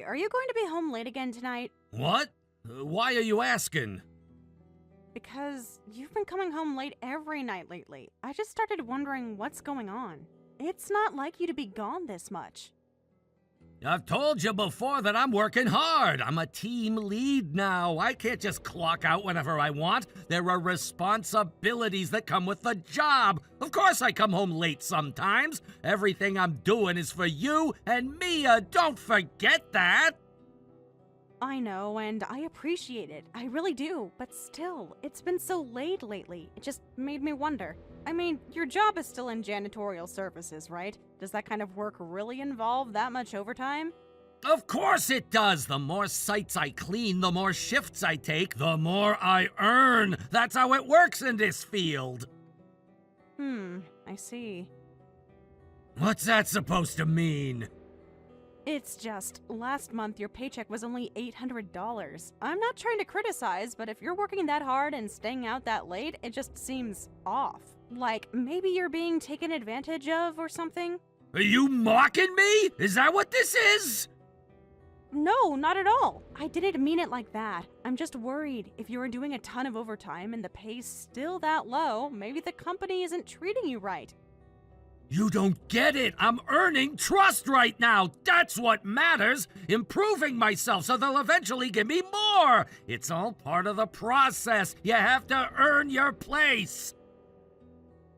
Hey, are you going to be home late again tonight? What? Why are you asking? Because you've been coming home late every night lately. I just started wondering what's going on. It's not like you to be gone this much. I've told you before that I'm working hard. I'm a team lead now. I can't just clock out whenever I want. There are responsibilities that come with the job. Of course I come home late sometimes. Everything I'm doing is for you and Mia. Don't forget that. I know, and I appreciate it. I really do. But still, it's been so late lately. It just made me wonder. I mean, your job is still in janitorial services, right? Does that kind of work really involve that much overtime? Of course it does. The more sites I clean, the more shifts I take, the more I earn. That's how it works in this field. I see. What's that supposed to mean? It's just, last month your paycheck was only $800. I'm not trying to criticize, but if you're working that hard and staying out that late, it just seems off. Like, maybe you're being taken advantage of or something? Are you mocking me? Is that what this is? No, not at all. I didn't mean it like that. I'm just worried if you're doing a ton of overtime and the pay's still that low, maybe the company isn't treating you right. You don't get it. I'm earning trust right now. That's what matters. Improving myself so they'll eventually give me more. It's all part of the process. You have to earn your place.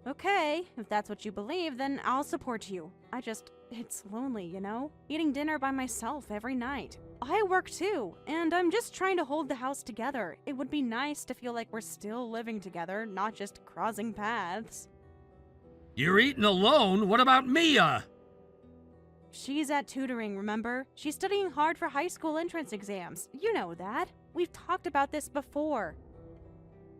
Okay, if that's what you believe, then I'll support you. It's lonely, you know? Eating dinner by myself every night. I work too, and I'm just trying to hold the house together. It would be nice to feel like we're still living together, not just crossing paths. You're eating alone? What about Mia? She's at tutoring, remember? She's studying hard for high school entrance exams. You know that. We've talked about this before.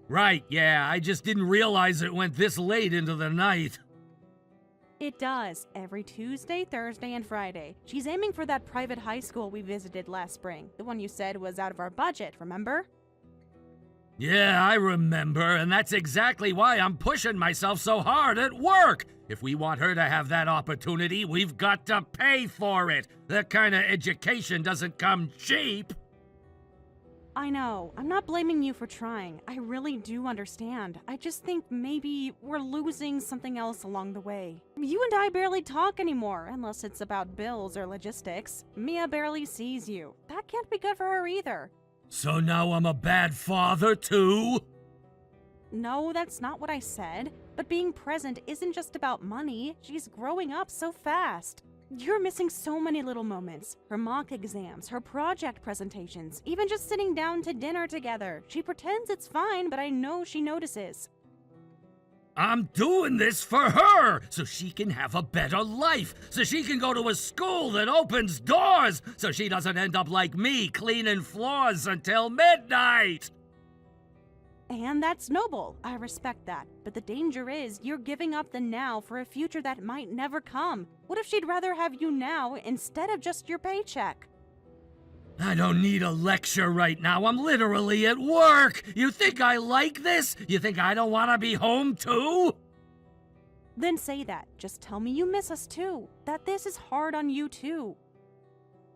Right, yeah, I just didn't realize it went this late into the night. It does, every Tuesday, Thursday, and Friday. She's aiming for that private high school we visited last spring, the one you said was out of our budget, remember? Yeah, I remember, and that's exactly why I'm pushing myself so hard at work. If we want her to have that opportunity, we've got to pay for it. That kind of education doesn't come cheap. I know. I'm not blaming you for trying. I really do understand. I just think maybe we're losing something else along the way. You and I barely talk anymore, unless it's about bills or logistics. Mia barely sees you. That can't be good for her either. So now I'm a bad father, too? No, that's not what I said. But being present isn't just about money. She's growing up so fast. You're missing so many little moments. Her mock exams, her project presentations, even just sitting down to dinner together. She pretends it's fine, but I know she notices. I'm doing this for her, so she can have a better life, so she can go to a school that opens doors, so she doesn't end up like me, cleaning floors until midnight. And that's noble. I respect that. But the danger is you're giving up the now for a future that might never come. What if she'd rather have you now instead of just your paycheck? I don't need a lecture right now. I'm literally at work. You think I like this? You think I don't want to be home too? Then say that. Just tell me you miss us too. That this is hard on you too.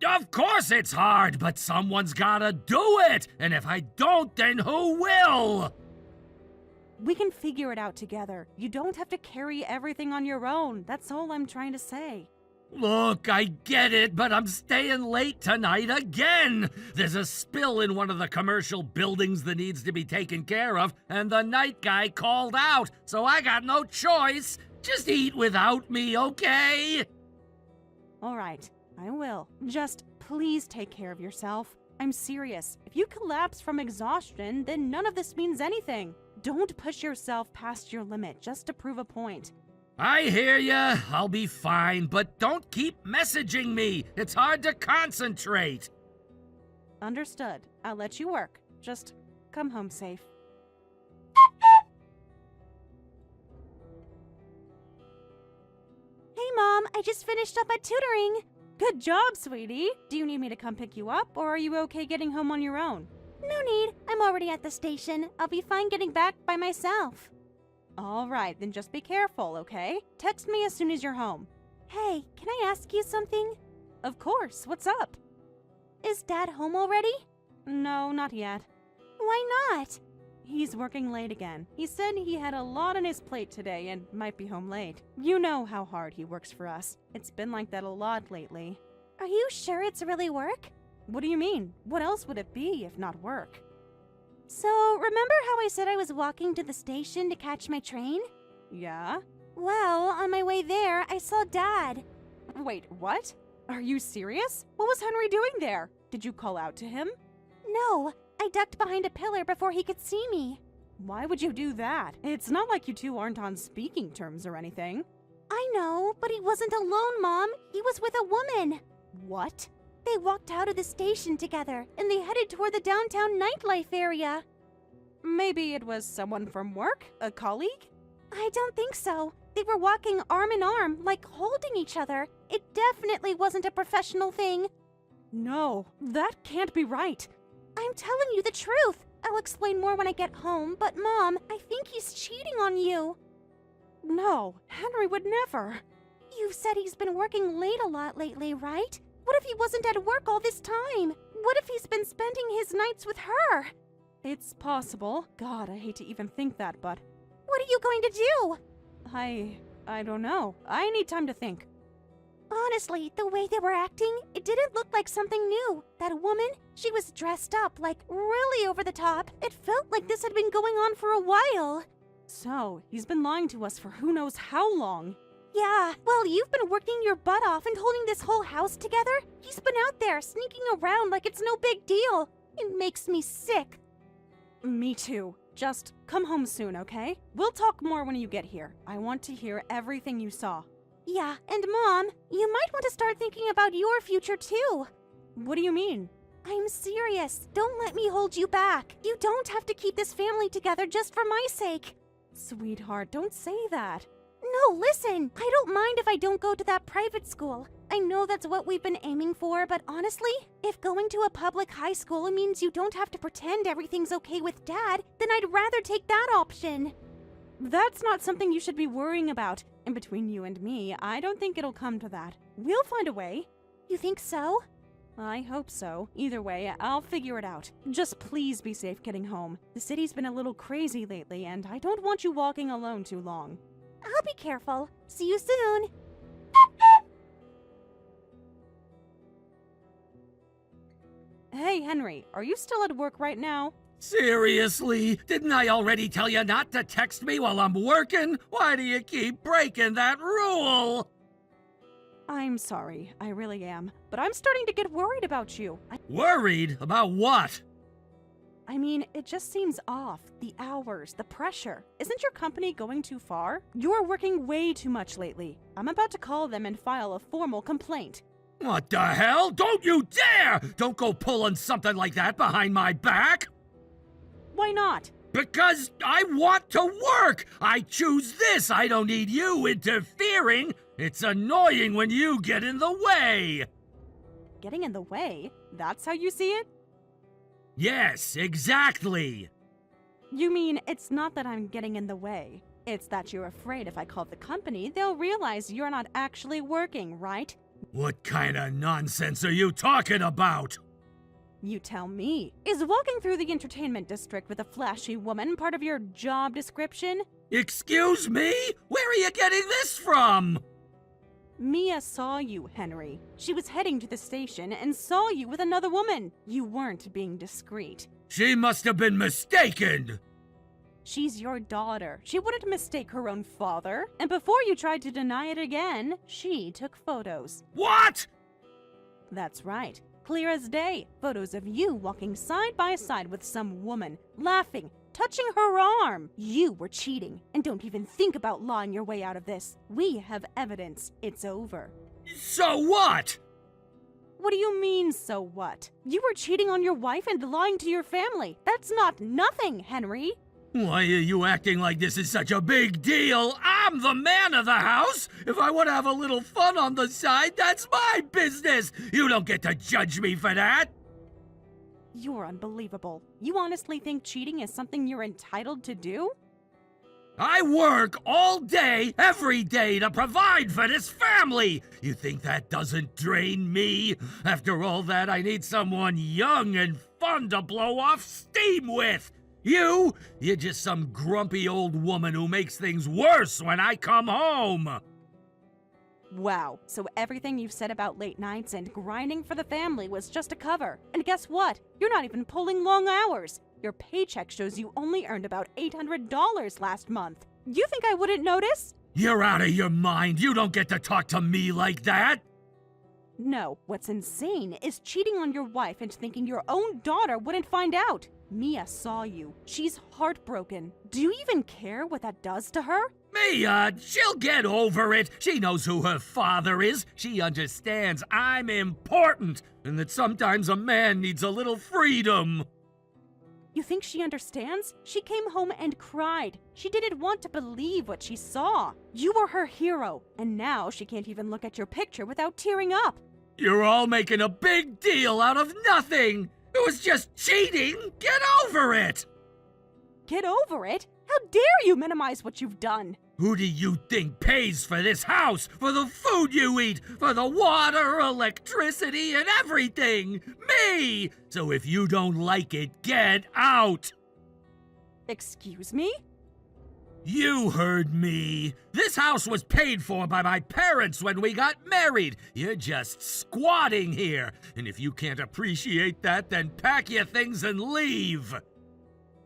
Of course it's hard, but someone's gotta do it! And if I don't, then who will? We can figure it out together. You don't have to carry everything on your own. That's all I'm trying to say. Look, I get it, but I'm staying late tonight again! There's a spill in one of the commercial buildings that needs to be taken care of, and the night guy called out, so I got no choice. Just eat without me, okay? All right. I will. Just please take care of yourself. I'm serious. If you collapse from exhaustion, then none of this means anything. Don't push yourself past your limit just to prove a point. I hear ya. I'll be fine, but don't keep messaging me. It's hard to concentrate. Understood. I'll let you work. Just come home safe. Hey, Mom. I just finished up at tutoring. Good job, sweetie. Do you need me to come pick you up, or are you okay getting home on your own? No need. I'm already at the station. I'll be fine getting back by myself. All right, then just be careful, okay? Text me as soon as you're home. Hey, can I ask you something? Of course. What's up? Is Dad home already? No, not yet. Why not? He's working late again. He said he had a lot on his plate today and might be home late. You know how hard he works for us. It's been like that a lot lately. Are you sure it's really work? What do you mean? What else would it be if not work? So, remember how I said I was walking to the station to catch my train? Yeah? Well, on my way there, I saw Dad. Wait, what? Are you serious? What was Henry doing there? Did you call out to him? No, I ducked behind a pillar before he could see me. Why would you do that? It's not like you two aren't on speaking terms or anything. I know, but he wasn't alone, Mom. He was with a woman. What? They walked out of the station together, and they headed toward the downtown nightlife area. Maybe it was someone from work? A colleague? I don't think so. They were walking arm in arm, like holding each other. It definitely wasn't a professional thing. No, that can't be right. I'm telling you the truth. I'll explain more when I get home, but Mom, I think he's cheating on you. No, Henry would never. You've said he's been working late a lot lately, right? What if he wasn't at work all this time? What if he's been spending his nights with her? It's possible. God, I hate to even think that, but What are you going to do? I don't know. I need time to think. Honestly, the way they were acting, it didn't look like something new. That woman, she was dressed up, like, really over the top. It felt like this had been going on for a while. So, he's been lying to us for who knows how long. Yeah, well, you've been working your butt off and holding this whole house together. He's been out there, sneaking around like it's no big deal. It makes me sick. Me too. Just come home soon, okay? We'll talk more when you get here. I want to hear everything you saw. Yeah, and Mom, you might want to start thinking about your future too. What do you mean? I'm serious. Don't let me hold you back. You don't have to keep this family together just for my sake. Sweetheart, don't say that. No, listen. I don't mind if I don't go to that private school. I know that's what we've been aiming for, but honestly, if going to a public high school means you don't have to pretend everything's okay with Dad, then I'd rather take that option. That's not something you should be worrying about. And between you and me, I don't think it'll come to that. We'll find a way. You think so? I hope so. Either way, I'll figure it out. Just please be safe getting home. The city's been a little crazy lately, and I don't want you walking alone too long. I'll be careful. See you soon. Hey, Henry, are you still at work right now? Seriously? Didn't I already tell you not to text me while I'm working? Why do you keep breaking that rule? I'm sorry, I really am. But I'm starting to get worried about you. Worried? About what? I mean, it just seems off. The hours, the pressure. Isn't your company going too far? You're working way too much lately. I'm about to call them and file a formal complaint. What the hell? Don't you dare! Don't go pulling something like that behind my back! Why not? Because I want to work! I choose this! I don't need you interfering! It's annoying when you get in the way! Getting in the way? That's how you see it? Yes, exactly! You mean it's not that I'm getting in the way. It's that you're afraid if I call the company, they'll realize you're not actually working, right? What kind of nonsense are you talking about? You tell me. Is walking through the entertainment district with a flashy woman part of your job description? Excuse me? Where are you getting this from? Mia saw you, Henry. She was heading to the station and saw you with another woman. You weren't being discreet. She must have been mistaken! She's your daughter. She wouldn't mistake her own father. And before you tried to deny it again, she took photos. What? That's right. Clear as day. Photos of you walking side by side with some woman, laughing, touching her arm. You were cheating, and don't even think about lying your way out of this. We have evidence. It's over. So what? What do you mean, so what? You were cheating on your wife and lying to your family. That's not nothing, Henry. Why are you acting like this is such a big deal? I'm the man of the house! If I want to have a little fun on the side, that's my business! You don't get to judge me for that! You're unbelievable. You honestly think cheating is something you're entitled to do? I work all day, every day to provide for this family. You think that doesn't drain me? After all that, I need someone young and fun to blow off steam with. You're just some grumpy old woman who makes things worse when I come home. Wow, so everything you've said about late nights and grinding for the family was just a cover. And guess what? You're not even pulling long hours. Your paycheck shows you only earned about $800 last month. You think I wouldn't notice? You're out of your mind. You don't get to talk to me like that. No, what's insane is cheating on your wife and thinking your own daughter wouldn't find out. Mia saw you. She's heartbroken. Do you even care what that does to her? Mia, she'll get over it. She knows who her father is. She understands I'm important and that sometimes a man needs a little freedom. You think she understands? She came home and cried. She didn't want to believe what she saw. You were her hero, and now she can't even look at your picture without tearing up. You're all making a big deal out of nothing. It was just cheating. Get over it. Get over it? How dare you minimize what you've done? Who do you think pays for this house? For the food you eat? For the water, electricity, and everything? Me! So if you don't like it, get out! Excuse me? You heard me. This house was paid for by my parents when we got married. You're just squatting here. And if you can't appreciate that, then pack your things and leave.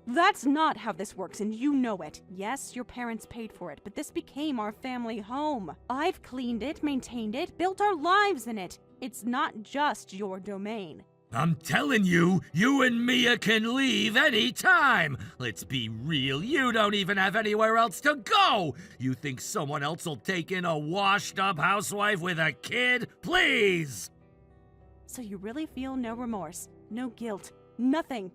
That's not how this works, and you know it. Yes, your parents paid for it, but this became our family home. I've cleaned it, maintained it, built our lives in it. It's not just your domain. I'm telling you, you and Mia can leave any time. Let's be real, you don't even have anywhere else to go. You think someone else will take in a washed-up housewife with a kid? Please! So you really feel no remorse, no guilt, nothing?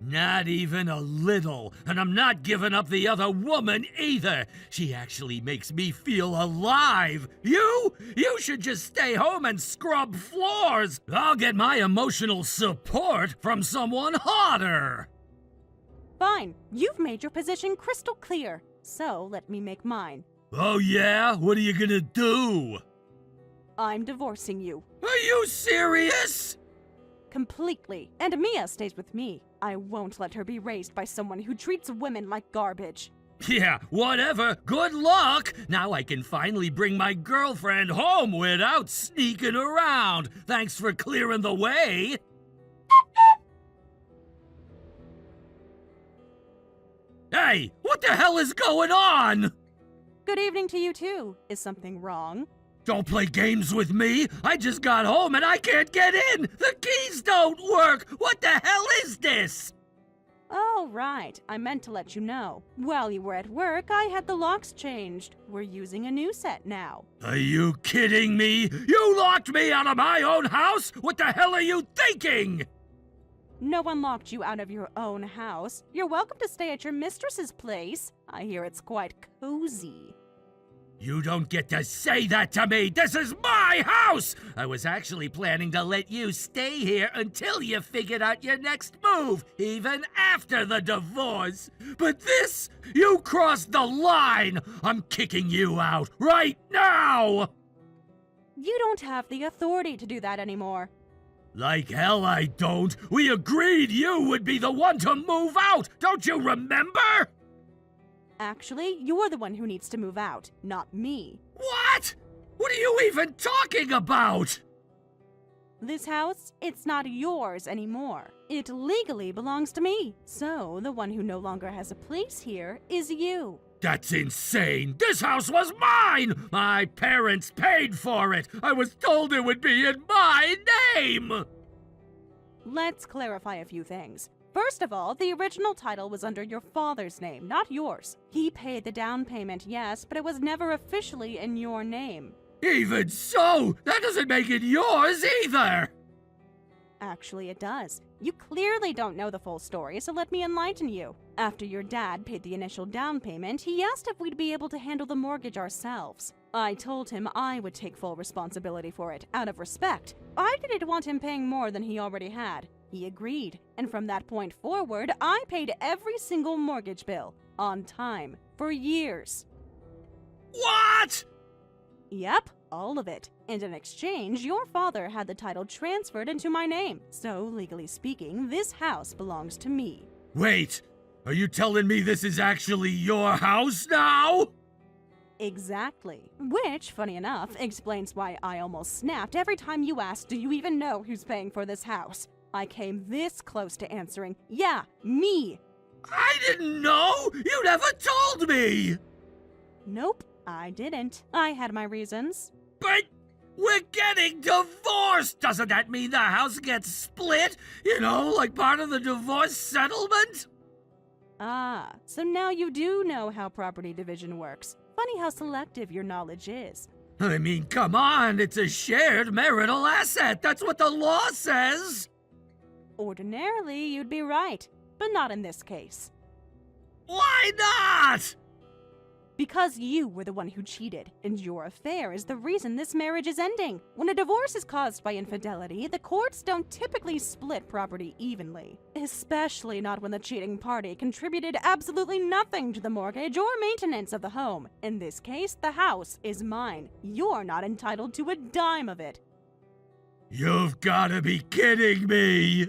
Not even a little, and I'm not giving up the other woman either. She actually makes me feel alive. You should just stay home and scrub floors. I'll get my emotional support from someone hotter. Fine, you've made your position crystal clear, so let me make mine. Oh yeah? What are you gonna do? I'm divorcing you. Are you serious? Completely. And Mia stays with me. I won't let her be raised by someone who treats women like garbage. Yeah, whatever. Good luck! Now I can finally bring my girlfriend home without sneaking around. Thanks for clearing the way. Hey, what the hell is going on? Good evening to you too. Is something wrong? Don't play games with me! I just got home and I can't get in! The keys don't work! What the hell is this? Oh, right. I meant to let you know. While you were at work, I had the locks changed. We're using a new set now. Are you kidding me? You locked me out of my own house? What the hell are you thinking? No one locked you out of your own house. You're welcome to stay at your mistress's place. I hear it's quite cozy. You don't get to say that to me! This is my house! I was actually planning to let you stay here until you figured out your next move, even after the divorce. But this, you crossed the line! I'm kicking you out right now! You don't have the authority to do that anymore. Like hell I don't. We agreed you would be the one to move out! Don't you remember? Actually, you're the one who needs to move out, not me. What? What are you even talking about? This house, it's not yours anymore. It legally belongs to me. So, the one who no longer has a place here is you. That's insane! This house was mine! My parents paid for it! I was told it would be in my name! Let's clarify a few things. First of all, the original title was under your father's name, not yours. He paid the down payment, yes, but it was never officially in your name. Even so, that doesn't make it yours either! Actually, it does. You clearly don't know the full story, so let me enlighten you. After your dad paid the initial down payment, he asked if we'd be able to handle the mortgage ourselves. I told him I would take full responsibility for it, out of respect. I didn't want him paying more than he already had. He agreed, and from that point forward, I paid every single mortgage bill. on time, for years. What? Yep, all of it. And in exchange, your father had the title transferred into my name. So, legally speaking, this house belongs to me. Wait, are you telling me this is actually your house now? Exactly. Which, funny enough, explains why I almost snapped every time you asked, do you even know who's paying for this house? I came this close to answering, yeah, me. I didn't know! You never told me! Nope, I didn't. I had my reasons. But we're getting divorced! Doesn't that mean the house gets split? You know, like part of the divorce settlement? Ah, so now you do know how property division works. Funny how selective your knowledge is. I mean, come on, it's a shared marital asset. That's what the law says. Ordinarily, you'd be right, but not in this case. Why not? Because you were the one who cheated, and your affair is the reason this marriage is ending. When a divorce is caused by infidelity, the courts don't typically split property evenly. Especially not when the cheating party contributed absolutely nothing to the mortgage or maintenance of the home. In this case, the house is mine. You're not entitled to a dime of it. You've gotta be kidding me!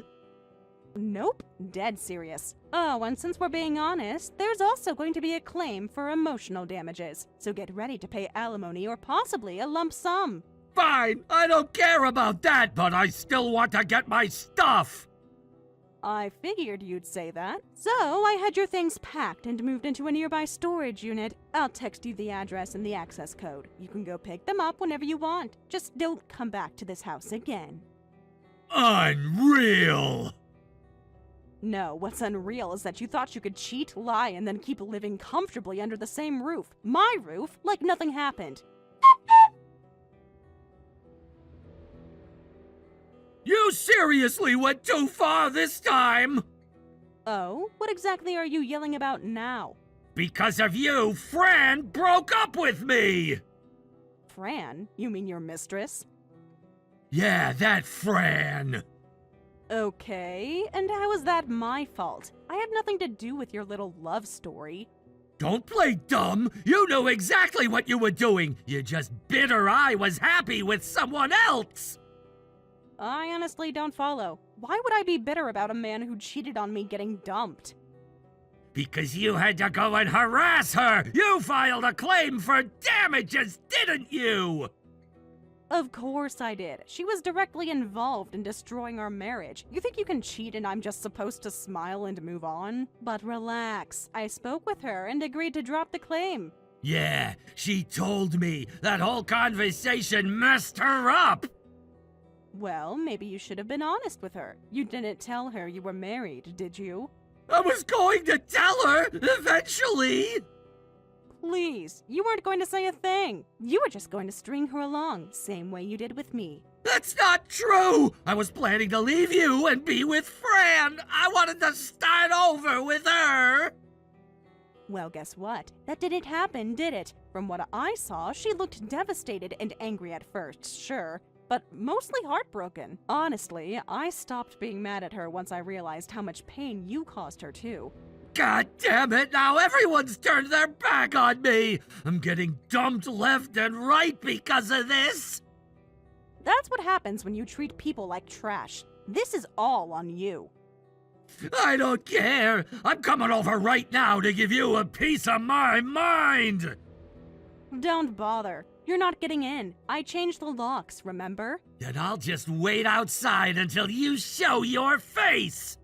Nope, dead serious. Oh, and since we're being honest, there's also going to be a claim for emotional damages. So get ready to pay alimony or possibly a lump sum. Fine, I don't care about that, but I still want to get my stuff! I figured you'd say that. So I had your things packed and moved into a nearby storage unit. I'll text you the address and the access code. You can go pick them up whenever you want. Just don't come back to this house again. Unreal! No, what's unreal is that you thought you could cheat, lie, and then keep living comfortably under the same roof. My roof, like nothing happened. You seriously went too far this time! Oh, what exactly are you yelling about now? Because of you, Fran broke up with me! Fran? You mean your mistress? Yeah, that Fran! Okay, and how is that my fault? I had nothing to do with your little love story. Don't play dumb! You knew exactly what you were doing! You're just bitter I was happy with someone else! I honestly don't follow. Why would I be bitter about a man who cheated on me getting dumped? Because you had to go and harass her! You filed a claim for damages, didn't you? Of course I did. She was directly involved in destroying our marriage. You think you can cheat and I'm just supposed to smile and move on? But relax. I spoke with her and agreed to drop the claim. Yeah, she told me. That whole conversation messed her up! Well, maybe you should have been honest with her. You didn't tell her you were married, did you? I was going to tell her, eventually! Please, you weren't going to say a thing. You were just going to string her along, same way you did with me. That's not true! I was planning to leave you and be with Fran! I wanted to start over with her! Well, guess what? That didn't happen, did it? From what I saw, she looked devastated and angry at first, sure, but mostly heartbroken. Honestly, I stopped being mad at her once I realized how much pain you caused her, too. God damn it, now everyone's turned their back on me! I'm getting dumped left and right because of this! That's what happens when you treat people like trash. This is all on you. I don't care! I'm coming over right now to give you a piece of my mind! Don't bother. You're not getting in. I changed the locks, remember? Then I'll just wait outside until you show your face!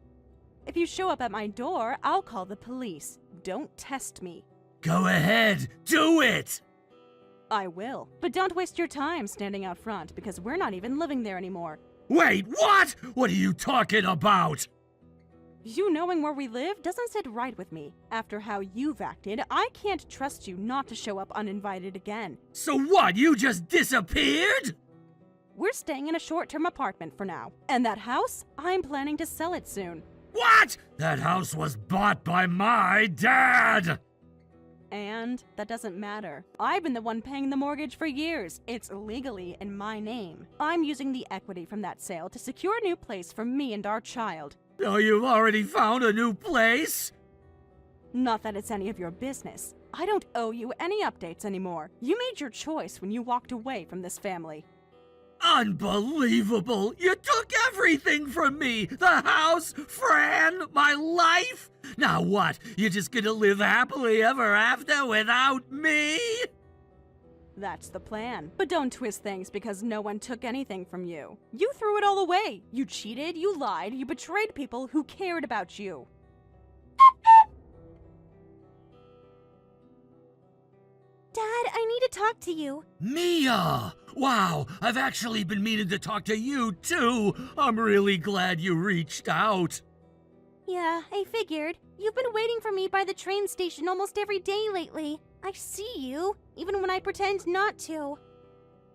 If you show up at my door, I'll call the police. Don't test me. Go ahead, do it! I will. But don't waste your time standing out front, because we're not even living there anymore. Wait, what? What are you talking about? You knowing where we live doesn't sit right with me. After how you've acted, I can't trust you not to show up uninvited again. So what, you just disappeared? We're staying in a short-term apartment for now. And that house, I'm planning to sell it soon. What? That house was bought by my dad! And that doesn't matter. I've been the one paying the mortgage for years. It's legally in my name. I'm using the equity from that sale to secure a new place for me and our child. Oh, you've already found a new place? Not that it's any of your business. I don't owe you any updates anymore. You made your choice when you walked away from this family. Unbelievable! You took everything from me! The house, Fran, my life! Now what? You're just gonna live happily ever after without me? That's the plan. But don't twist things because no one took anything from you. You threw it all away. You cheated, you lied, you betrayed people who cared about you. Dad, I need to talk to you. Mia! Wow, I've actually been meaning to talk to you too. I'm really glad you reached out. Yeah, I figured. You've been waiting for me by the train station almost every day lately. I see you, even when I pretend not to.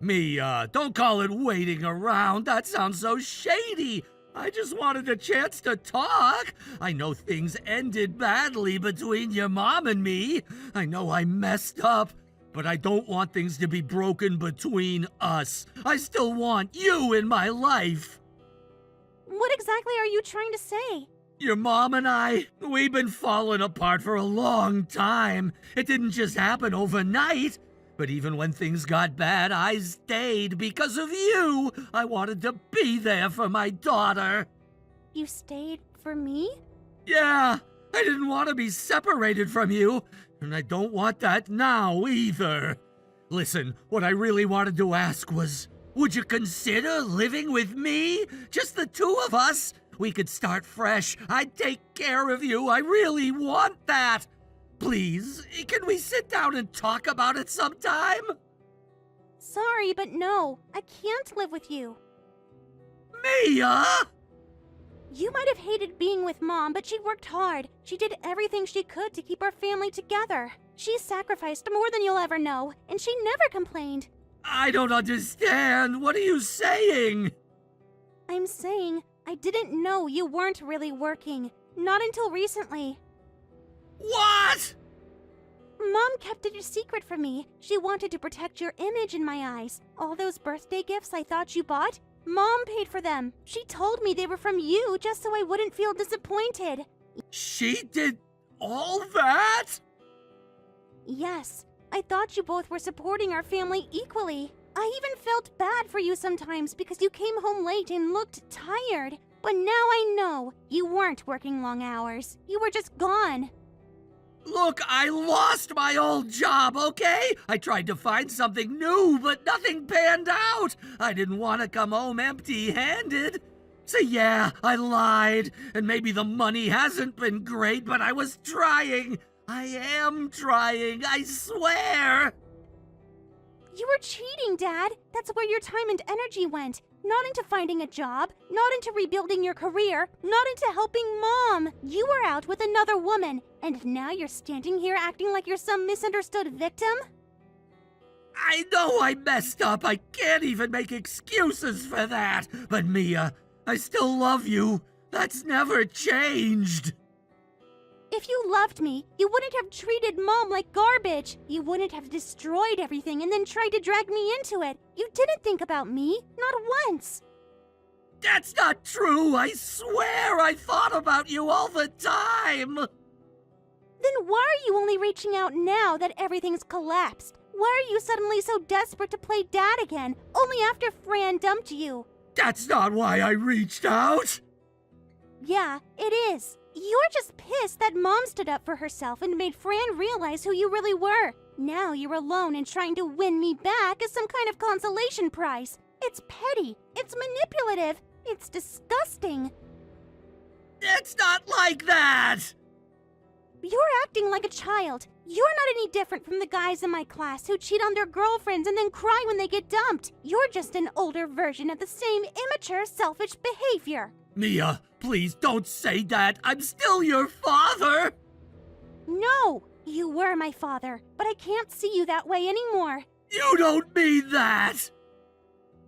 Mia, don't call it waiting around. That sounds so shady. I just wanted a chance to talk. I know things ended badly between your mom and me. I know I messed up, but I don't want things to be broken between us. I still want you in my life. What exactly are you trying to say? Your mom and I, we've been falling apart for a long time. It didn't just happen overnight. But even when things got bad, I stayed because of you. I wanted to be there for my daughter. You stayed for me? Yeah, I didn't want to be separated from you, and I don't want that now either. Listen, what I really wanted to ask was, would you consider living with me? Just the two of us? We could start fresh. I'd take care of you. I really want that. Please, can we sit down and talk about it sometime? Sorry, but no. I can't live with you. Mia! You might have hated being with Mom, but she worked hard. She did everything she could to keep our family together. She sacrificed more than you'll ever know, and she never complained. I don't understand. What are you saying? I'm saying I didn't know you weren't really working. Not until recently. What? Mom kept it a secret from me. She wanted to protect your image in my eyes. All those birthday gifts I thought you bought, Mom paid for them. She told me they were from you just so I wouldn't feel disappointed. She did all that? Yes, I thought you both were supporting our family equally. I even felt bad for you sometimes because you came home late and looked tired. But now I know you weren't working long hours. You were just gone. Look, I lost my old job, okay? I tried to find something new, but nothing panned out. I didn't want to come home empty-handed. So yeah, I lied, and maybe the money hasn't been great, but I was trying. I am trying, I swear. You were cheating, Dad. That's where your time and energy went. Not into finding a job, not into rebuilding your career, not into helping Mom. You were out with another woman, and now you're standing here acting like you're some misunderstood victim? I know I messed up. I can't even make excuses for that. But Mia, I still love you. That's never changed. If you loved me, you wouldn't have treated Mom like garbage. You wouldn't have destroyed everything and then tried to drag me into it. You didn't think about me, not once. That's not true. I swear I thought about you all the time. Then why are you only reaching out now that everything's collapsed? Why are you suddenly so desperate to play Dad again, only after Fran dumped you? That's not why I reached out. Yeah, it is. You're just pissed that Mom stood up for herself and made Fran realize who you really were. Now you're alone and trying to win me back as some kind of consolation prize. It's petty. It's manipulative. It's disgusting. It's not like that. You're acting like a child. You're not any different from the guys in my class who cheat on their girlfriends and then cry when they get dumped. You're just an older version of the same immature, selfish behavior. Mia, please don't say that. I'm still your father. No, you were my father, but I can't see you that way anymore. You don't mean that.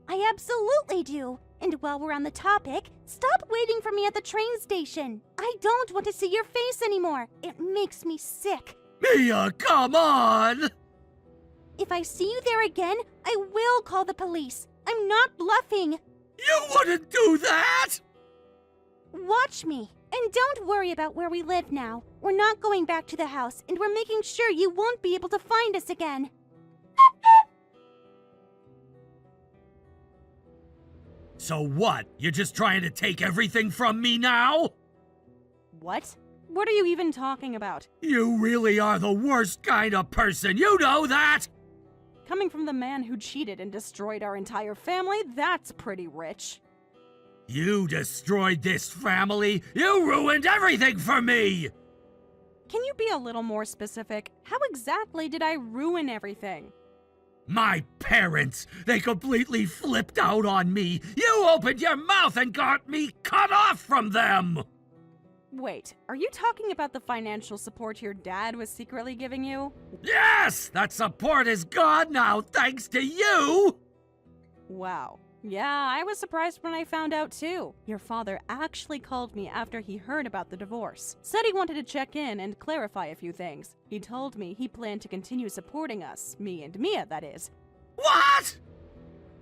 I absolutely do. And while we're on the topic, stop waiting for me at the train station. I don't want to see your face anymore. It makes me sick. Mia, come on. If I see you there again, I will call the police. I'm not bluffing. You wouldn't do that. Watch me, and And don't worry about where we live now. We're not going back to the house, and we're making sure you won't be able to find us again. So what? You're just trying to take everything from me now? What? What are you even talking about? You really are the worst kind of person, you know that? Coming from the man who cheated and destroyed our entire family, that's pretty rich. You destroyed this family. You ruined everything for me. Can you be a little more specific? How exactly did I ruin everything? My parents, they completely flipped out on me. You opened your mouth and got me cut off from them. Wait, are you talking about the financial support your dad was secretly giving you? Yes, that support is gone now thanks to you. Wow. Yeah, I was surprised when I found out too. Your father actually called me after he heard about the divorce. Said he wanted to check in and clarify a few things. He told me he planned to continue supporting us, me and Mia, that is. What?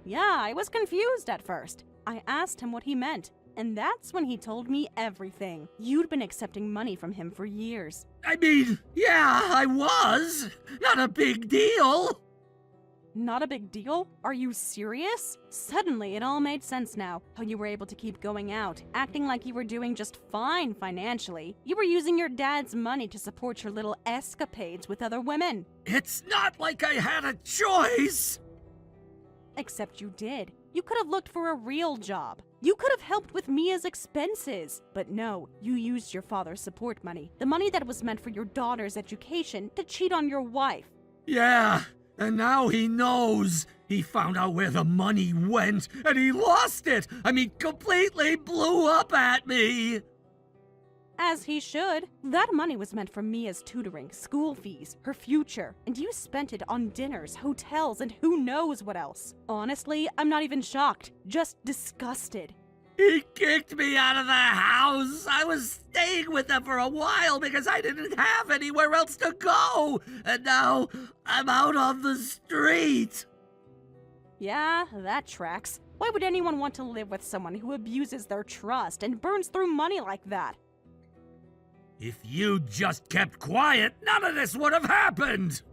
Yeah, I was confused at first. I asked him what he meant, and that's when he told me everything. You'd been accepting money from him for years. I mean, yeah, I was. Not a big deal. Not a big deal? Are you serious? Suddenly, it all made sense now. How you were able to keep going out, acting like you were doing just fine financially. You were using your dad's money to support your little escapades with other women. It's not like I had a choice. Except you did. You could have looked for a real job. You could have helped with Mia's expenses. But no, you used your father's support money, the money that was meant for your daughter's education, to cheat on your wife. Yeah. And now he knows. He found out where the money went, and he lost it. I mean, completely blew up at me. As he should. That money was meant for Mia's tutoring, school fees, her future, and you spent it on dinners, hotels, and who knows what else. Honestly, I'm not even shocked, just disgusted. He kicked me out of the house. I was staying with them for a while because I didn't have anywhere else to go. And now I'm out on the street. Yeah, that tracks. Why would anyone want to live with someone who abuses their trust and burns through money like that? If you just kept quiet, none of this would have happened.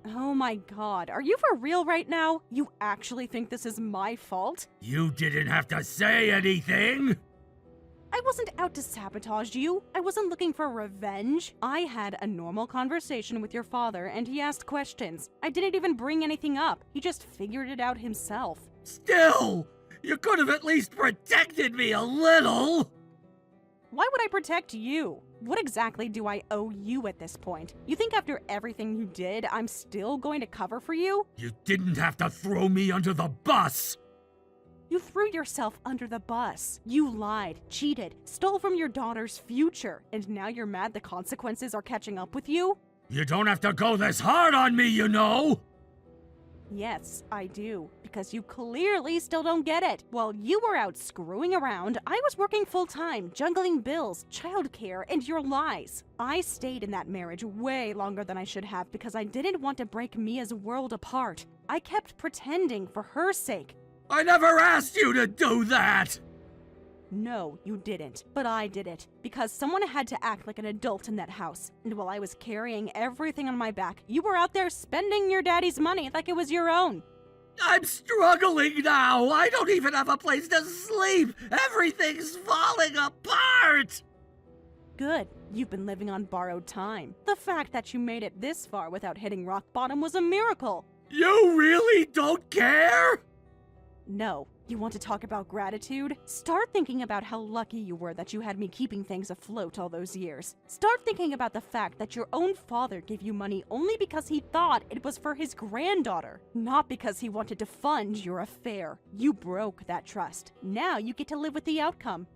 Oh my god, are you for real right now? You actually think this is my fault? You didn't have to say anything. I wasn't out to sabotage you. I wasn't looking for revenge. I had a normal conversation with your father and he asked questions. I didn't even bring anything up. He just figured it out himself. Still, you could have at least protected me a little. Why would I protect you? What exactly do I owe you at this point? You think after everything you did, I'm still going to cover for you? You didn't have to throw me under the bus. You threw yourself under the bus. You lied, cheated, stole from your daughter's future, and now you're mad the consequences are catching up with you? You don't have to go this hard on me, you know. Yes, I do, because you clearly still don't get it. While you were out screwing around, I was working full-time, juggling bills, childcare, and your lies. I stayed in that marriage way longer than I should have because I didn't want to break Mia's world apart. I kept pretending for her sake. I never asked you to do that! No, you didn't. But I did it. Because someone had to act like an adult in that house. And while I was carrying everything on my back, you were out there spending your daddy's money like it was your own. I'm struggling now! I don't even have a place to sleep! Everything's falling apart! Good. You've been living on borrowed time. The fact that you made it this far without hitting rock bottom was a miracle. You really don't care? No. You want to talk about gratitude? Start thinking about how lucky you were that you had me keeping things afloat all those years. Start thinking about the fact that your own father gave you money only because he thought it was for his granddaughter, not because he wanted to fund your affair. You broke that trust. Now you get to live with the outcome.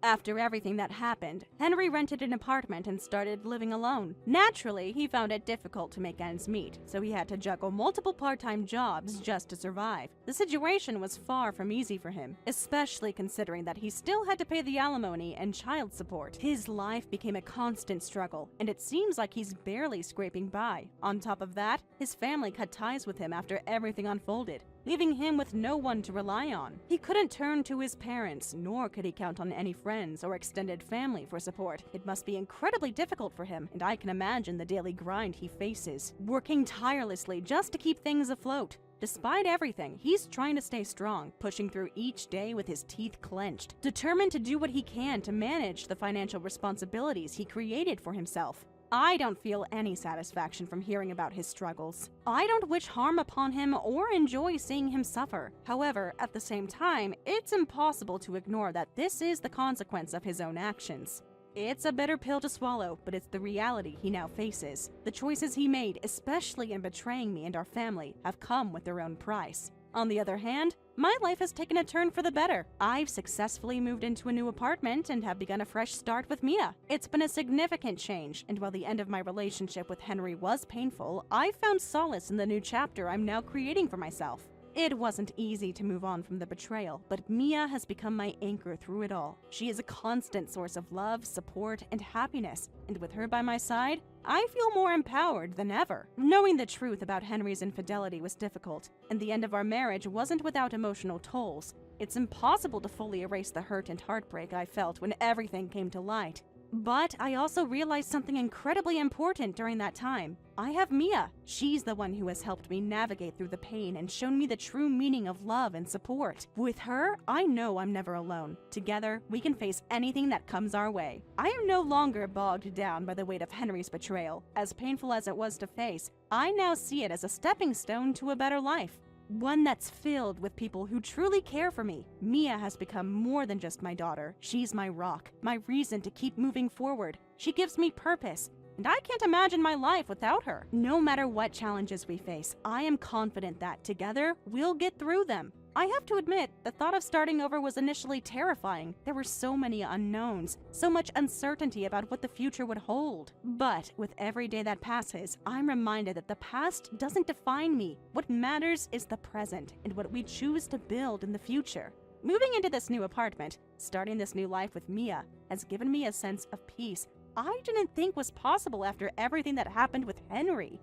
After everything that happened, Henry rented an apartment and started living alone. Naturally, he found it difficult to make ends meet, so he had to juggle multiple part-time jobs just to survive. The situation was far from easy for him, especially considering that he still had to pay the alimony and child support. His life became a constant struggle, and it seems like he's barely scraping by. On top of that, his family cut ties with him after everything unfolded. leaving him with no one to rely on. He couldn't turn to his parents, nor could he count on any friends or extended family for support. It must be incredibly difficult for him, and I can imagine the daily grind he faces, working tirelessly just to keep things afloat. Despite everything, he's trying to stay strong, pushing through each day with his teeth clenched, determined to do what he can to manage the financial responsibilities he created for himself. I don't feel any satisfaction from hearing about his struggles. I don't wish harm upon him or enjoy seeing him suffer. However, at the same time, it's impossible to ignore that this is the consequence of his own actions. It's a bitter pill to swallow, but it's the reality he now faces. The choices he made, especially in betraying me and our family, have come with their own price. On the other hand, my life has taken a turn for the better. I've successfully moved into a new apartment and have begun a fresh start with Mia. It's been a significant change, and while the end of my relationship with Henry was painful, I found solace in the new chapter I'm now creating for myself. It wasn't easy to move on from the betrayal, but Mia has become my anchor through it all. She is a constant source of love, support, and happiness, and with her by my side, I feel more empowered than ever. Knowing the truth about Henry's infidelity was difficult, and the end of our marriage wasn't without emotional tolls. It's impossible to fully erase the hurt and heartbreak I felt when everything came to light. But I also realized something incredibly important during that time. I have Mia. She's the one who has helped me navigate through the pain and shown me the true meaning of love and support. With her, I know I'm never alone. Together, we can face anything that comes our way. I am no longer bogged down by the weight of Henry's betrayal. As painful as it was to face, I now see it as a stepping stone to a better life. One that's filled with people who truly care for me. Mia has become more than just my daughter. She's my rock, my reason to keep moving forward. She gives me purpose, and I can't imagine my life without her. No matter what challenges we face, I am confident that together, we'll get through them. I have to admit, the thought of starting over was initially terrifying. There were so many unknowns, so much uncertainty about what the future would hold. But with every day that passes, I'm reminded that the past doesn't define me. What matters is the present and what we choose to build in the future. Moving into this new apartment, starting this new life with Mia, has given me a sense of peace I didn't think was possible after everything that happened with Henry.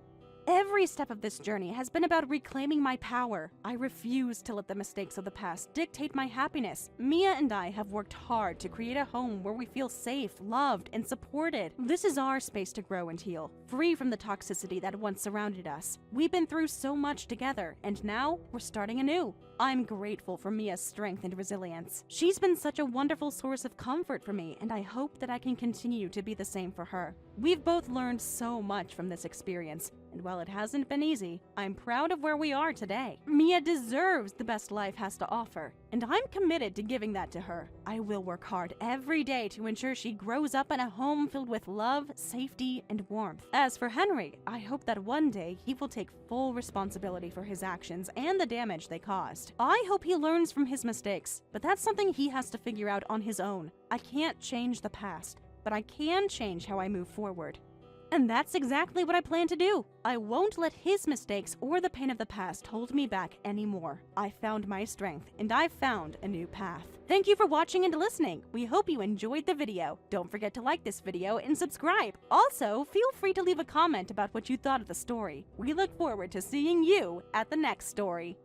Every step of this journey has been about reclaiming my power. I refuse to let the mistakes of the past dictate my happiness. Mia and I have worked hard to create a home where we feel safe, loved, and supported. This is our space to grow and heal, free from the toxicity that once surrounded us. We've been through so much together, and now we're starting anew. I'm grateful for Mia's strength and resilience. She's been such a wonderful source of comfort for me, and I hope that I can continue to be the same for her. We've both learned so much from this experience, and while it hasn't been easy, I'm proud of where we are today. Mia deserves the best life has to offer, and I'm committed to giving that to her. I will work hard every day to ensure she grows up in a home filled with love, safety, and warmth. As for Henry, I hope that one day he will take full responsibility for his actions and the damage they caused. I hope he learns from his mistakes, but that's something he has to figure out on his own. I can't change the past, but I can change how I move forward. And that's exactly what I plan to do. I won't let his mistakes or the pain of the past hold me back anymore. I found my strength, and I've found a new path. Thank you for watching and listening. We hope you enjoyed the video. Don't forget to like this video and subscribe. Also, feel free to leave a comment about what you thought of the story. We look forward to seeing you at the next story.